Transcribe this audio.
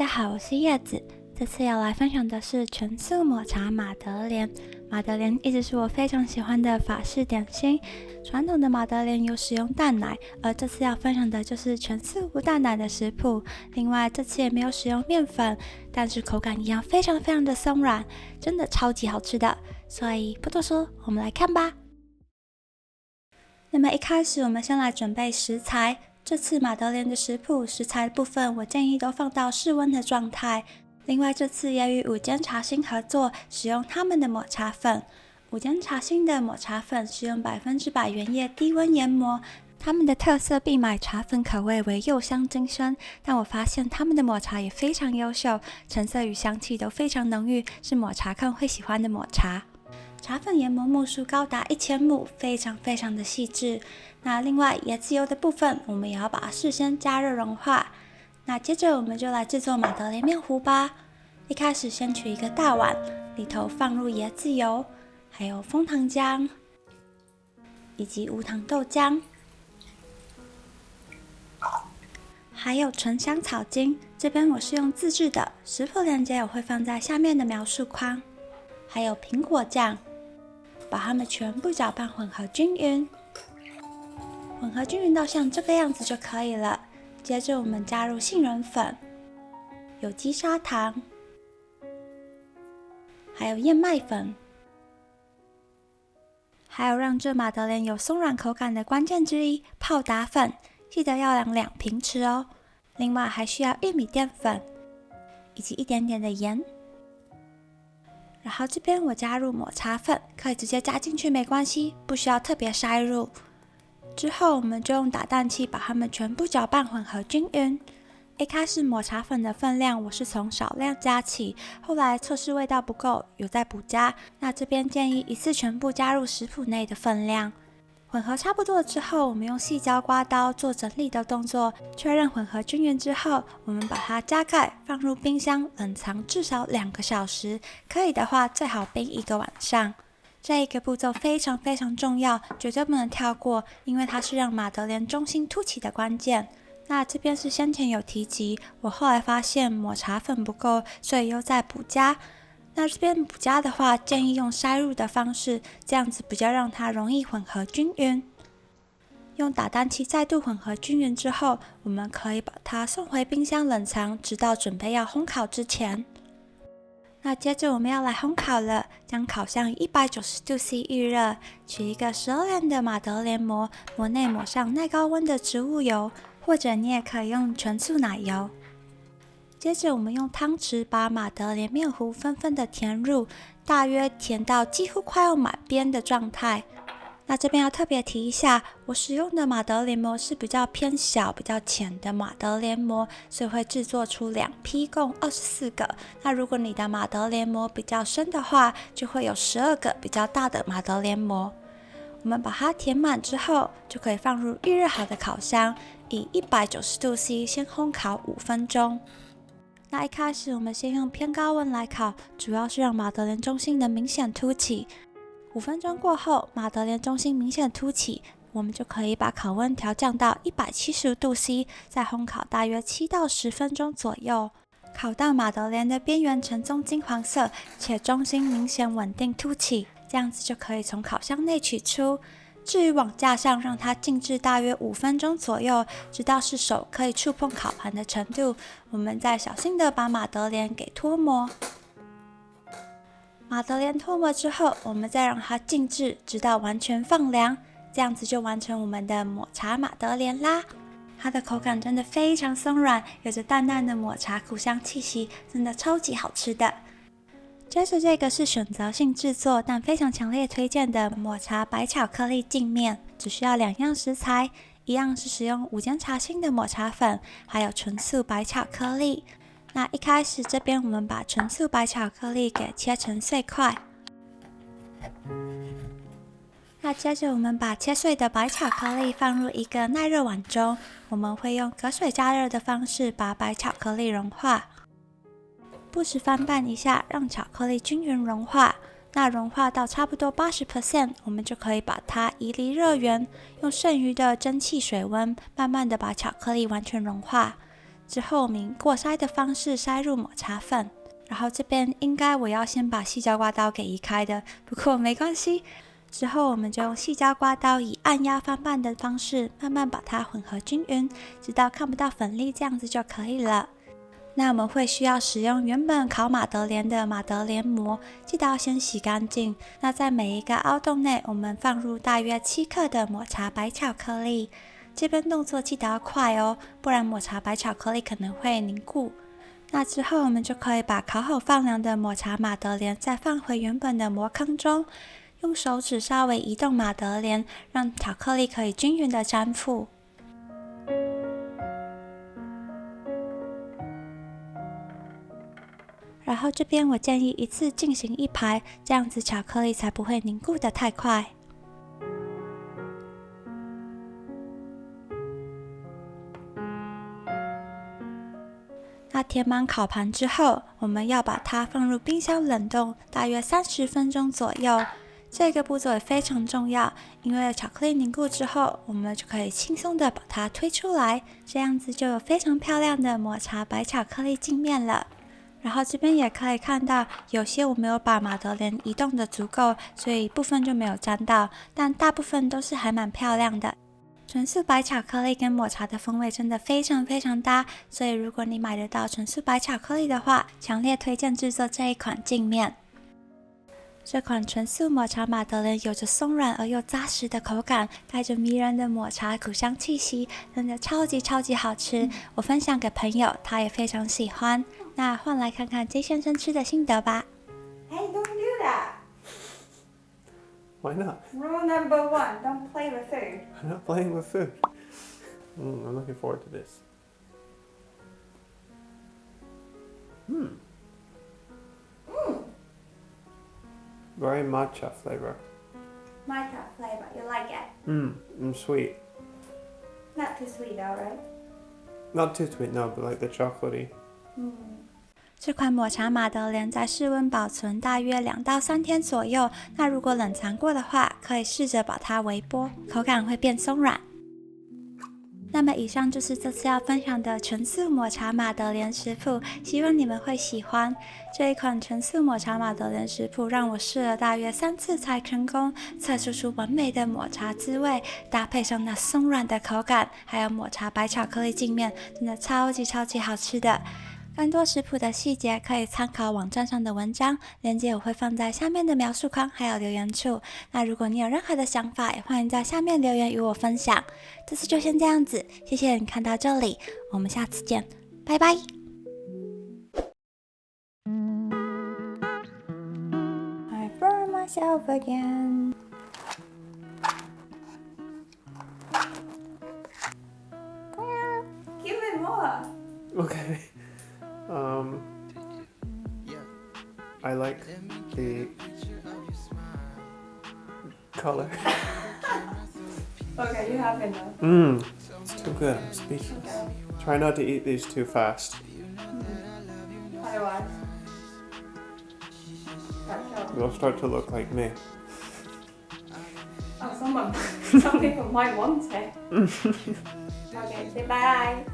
好，我是叶子。这次要来分享的是全素抹茶马德莲。马德莲一直是我非常喜欢的法式点心。传统的马德莲有使用蛋奶，而这次要分享的就是全素无蛋奶的食谱。另外，这次也没有使用面粉，但是口感一样非常的松软，真的超级好吃的。所以不多说，我们来看吧。那么一开始，我们先来准备食材。这次马德莲的食谱，食材的部分我建议都放到室温的状态。另外，这次也与五间茶心合作，使用他们的抹茶粉。五间茶心的抹茶粉使用100%原叶低温研磨，他们的特色必买茶粉口味为柚香精深，但我发现他们的抹茶也非常优秀，成色与香气都非常浓郁，是抹茶控会喜欢的抹茶。茶粉研磨目数高达1000目，非常的细致。那另外椰子油的部分，我们也要把它事先加热融化。那接着我们就来制作马德莲面糊吧。一开始先取一个大碗，里头放入椰子油，还有枫糖浆，以及无糖豆浆，还有纯香草精。这边我是用自制的，食谱链接我会放在下面的描述框。还有苹果酱，把它们全部搅拌混合均匀。混合均匀到像这个样子就可以了。接着我们加入杏仁粉、有机砂糖，还有燕麦粉，还有让这马德莲有松软口感的关键之一——泡打粉，记得要量2平匙哦。另外还需要玉米淀粉，以及一点点的盐。然后这边我加入抹茶粉，可以直接加进去没关系，不需要特别筛入。之后我们就用打蛋器把它们全部搅拌混合均匀。一开始抹茶粉的分量我是从少量加起，后来测试味道不够，有再补加。那这边建议一次全部加入食谱内的分量。混合差不多之后，我们用细胶刮刀做整理的动作，确认混合均匀之后，我们把它加盖，放入冰箱冷藏至少2个小时，可以的话最好冰1个晚上。这一个步骤非常重要，绝对不能跳过，因为它是让马德莲中心凸起的关键。那这边是先前有提及，我后来发现抹茶粉不够，所以又再补加。那这边补加的话，建议用筛入的方式，这样子比较让它容易混合均匀。用打蛋器再度混合均匀之后，我们可以把它送回冰箱冷藏，直到准备要烘烤之前。那接着我们要来烘烤了，将烤箱以190°C 预热，取一个12连的马德莲膜，膜内抹上耐高温的植物油，或者你也可以用全素奶油。接着我们用汤匙把马德莲面糊纷纷的填入，大约填到几乎快要满边的状态。那这边要特别提一下，我使用的马德莲膜是比较偏小、比较浅的马德莲膜，所以会制作出2批，共24个。那如果你的马德莲膜比较深的话，就会有12个比较大的马德莲膜。我们把它填满之后，就可以放入预热好的烤箱，以190°C 先烘烤5分钟。那一开始我们先用偏高温来烤，主要是让马德莲中心能明显凸起。5分钟过后，马德莲中心明显凸起，我们就可以把烤温调降到170°C， 再烘烤大约7到10分钟左右，烤到马德莲的边缘呈棕金黄色，且中心明显稳定凸起，这样子就可以从烤箱内取出。至于往架上让它静置大约5分钟左右，直到是手可以触碰烤盘的程度，我们再小心的把马德莲给脱模。马德莲脱模之后，我们再让它静置，直到完全放凉，这样子就完成我们的抹茶马德莲啦。它的口感真的非常松软，有着淡淡的抹茶苦香气息，真的超级好吃的。接着这个是选择性制作，但非常强烈推荐的抹茶白巧克力镜面，只需要2样食材，一样是使用5间茶心的抹茶粉，还有纯素白巧克力。那一开始这边我们把纯素白巧克力给切成碎块，那接着我们把切碎的白巧克力放入一个耐热碗中，我们会用隔水加热的方式把白巧克力融化，不时翻拌一下，让巧克力均匀融化。那融化到差不多80%，我们就可以把它移离热源，用剩余的蒸汽水温慢慢的把巧克力完全融化。之后我们以过筛的方式筛入抹茶粉。然后这边应该我要先把细胶刮刀给移开的，不过没关系。之后我们就用细胶刮刀以按压翻拌的方式，慢慢把它混合均匀，直到看不到粉粒，这样子就可以了。那我们会需要使用原本烤马德莲的马德莲膜，记得要先洗干净。那在每一个凹洞内，我们放入大约7克的抹茶白巧克力。这边动作记得要快哦，不然抹茶白巧克力可能会凝固。那之后我们就可以把烤好放凉的抹茶马德莲再放回原本的膜坑中，用手指稍微移动马德莲，让巧克力可以均匀的粘附。然后这边我建议一次进行1排，这样子巧克力才不会凝固的太快。那填满烤盘之后，我们要把它放入冰箱冷冻，大约30分钟左右。这个步骤也非常重要，因为巧克力凝固之后，我们就可以轻松的把它推出来，这样子就有非常漂亮的抹茶白巧克力镜面了。然后这边也可以看到，有些我没有把马德莲移动的足够，所以部分就没有沾到，但大部分都是还蛮漂亮的。纯素白巧克力跟抹茶的风味真的非常非常搭，所以如果你买得到纯素白巧克力的话，强烈推荐制作这一款镜面。这款纯素抹茶马德莲有着松软而又扎实的口感，带着迷人的抹茶苦香气息，真的超级好吃。我分享给朋友，他也非常喜欢。那换来看看 J 先生吃的心得吧。Hey, don't do that. Why not? Rule number 1, don't play with food. I'm not playing with food. I'm looking forward to this. Very matcha flavor. Matcha flavor, you like it? Sweet. Not too sweet though, right? Not too sweet, no, but like the chocolatey. 这款抹茶马德莲在室温保存大约2到3天左右，那如果冷藏过的话，可以试着把它微波，口感会变松软。那么以上就是这次要分享的纯素抹茶马德莲食谱，希望你们会喜欢。这一款纯素抹茶马德莲食谱让我试了大约3次才成功测出完美的抹茶滋味，搭配上那松软的口感，还有抹茶白巧克力镜面，真的超级好吃的。更多食谱的细节可以参考网站上的文章，链接我会放在下面的描述框还有留言处。那如果你有任何的想法，也欢迎在下面留言与我分享。这次就先这样子，谢谢你看到这里，我们下次见，拜拜。I burn myself again. Give me more. Okay. I like the color. Okay, you have enough. It's too good. I'm speechless. Try not to eat these too fast. Otherwise, They'll start to look like me. oh, some people might want it. Okay, say bye.